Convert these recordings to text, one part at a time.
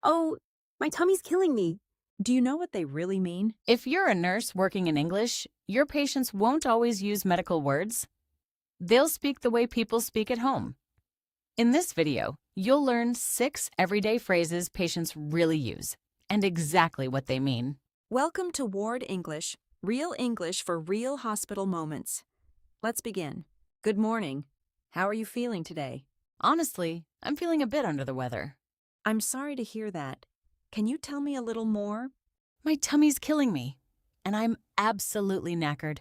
Oh, my tummy's killing me. Do you know what they really mean? If you're a nurse working in English, your patients won't always use medical words. They'll speak the way people speak at home. In this video, you'll learn 6 everyday phrases patients really use and exactly what they mean. Welcome to Ward English for real hospital moments. Let's begin. Good morning. How are you feeling today? Honestly, I'm feeling a bit under the weather. I'm sorry to hear that. Can you tell me a little more? My tummy's killing me, and I'm absolutely knackered.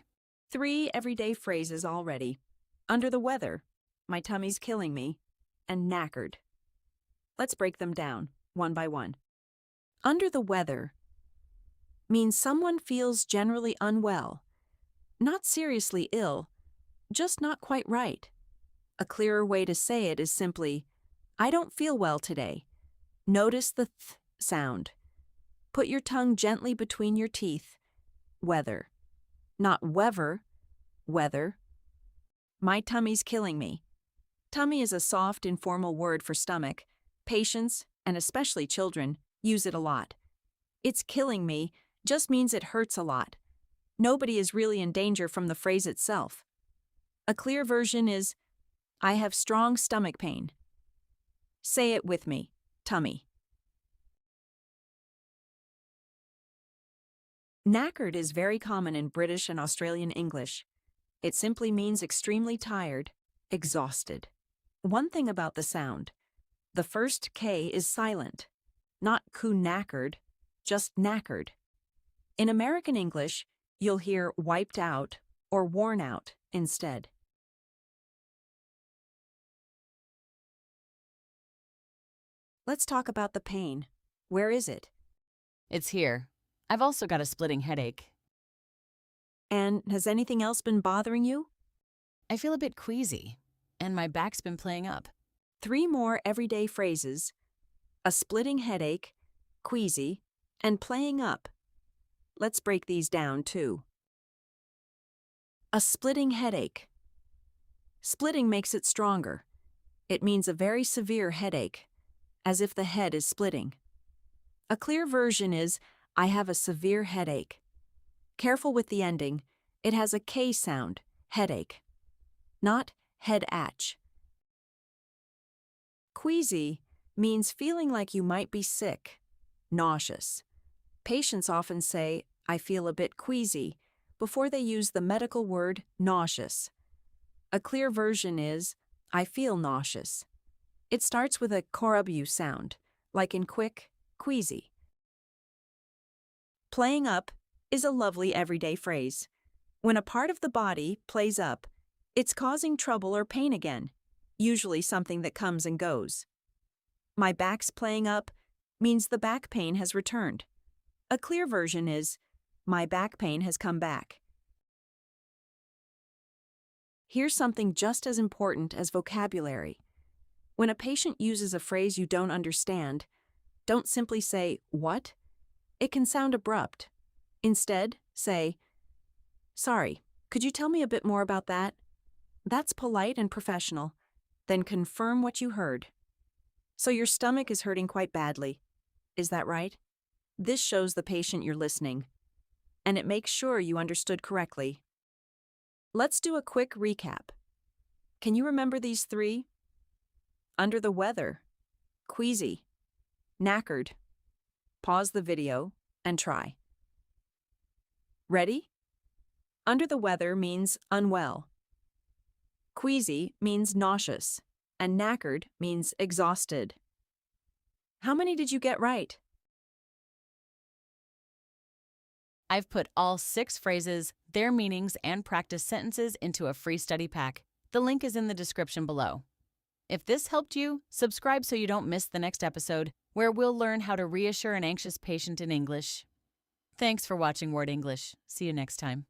3 everyday phrases already. Under the weather, my tummy's killing me, and knackered. Let's break them down, one by one. Under the weather means someone feels generally unwell, not seriously ill, just not quite right. A clearer way to say it is simply, I don't feel well today. Notice the th sound. Put your tongue gently between your teeth. Weather. Not wever, weather. My tummy's killing me. Tummy is a soft, informal word for stomach. Patients, and especially children, use it a lot. It's killing me just means it hurts a lot. Nobody is really in danger from the phrase itself. A clear version is, I have strong stomach pain. Say it with me, tummy. Knackered is very common in British and Australian English. It simply means extremely tired, exhausted. One thing about the sound, the first K is silent, not knackered, just knackered. In American English, you'll hear wiped out or worn out instead. Let's talk about the pain. Where is it? It's here. I've also got a splitting headache. And has anything else been bothering you? I feel a bit queasy, and my back's been playing up. 3 more everyday phrases: a splitting headache, queasy, and playing up. Let's break these down too. A splitting headache. Splitting makes it stronger. It means a very severe headache, as if the head is splitting. A clear version is, I have a severe headache. Careful with the ending. It has a K sound, headache, not head-atch. Queasy means feeling like you might be sick, nauseous. Patients often say, I feel a bit queasy, before they use the medical word nauseous. A clear version is, I feel nauseous. It starts with a W sound, like in quick, queasy. Playing up is a lovely everyday phrase. When a part of the body plays up, it's causing trouble or pain again, usually something that comes and goes. My back's playing up means the back pain has returned. A clear version is, my back pain has come back. Here's something just as important as vocabulary. When a patient uses a phrase you don't understand, don't simply say, what? It can sound abrupt. Instead, say, sorry, could you tell me a bit more about that? That's polite and professional. Then confirm what you heard. So your stomach is hurting quite badly. Is that right? This shows the patient you're listening, and it makes sure you understood correctly. Let's do a quick recap. Can you remember these 3? Under the weather, queasy, knackered. Pause the video and try. Ready? Under the weather means unwell. Queasy means nauseous, and knackered means exhausted. How many did you get right? I've put all 6 phrases, their meanings, and practice sentences into a free study pack. The link is in the description below. If this helped you, subscribe so you don't miss the next episode, where we'll learn how to reassure an anxious patient in English. Thanks for watching Word English. See you next time.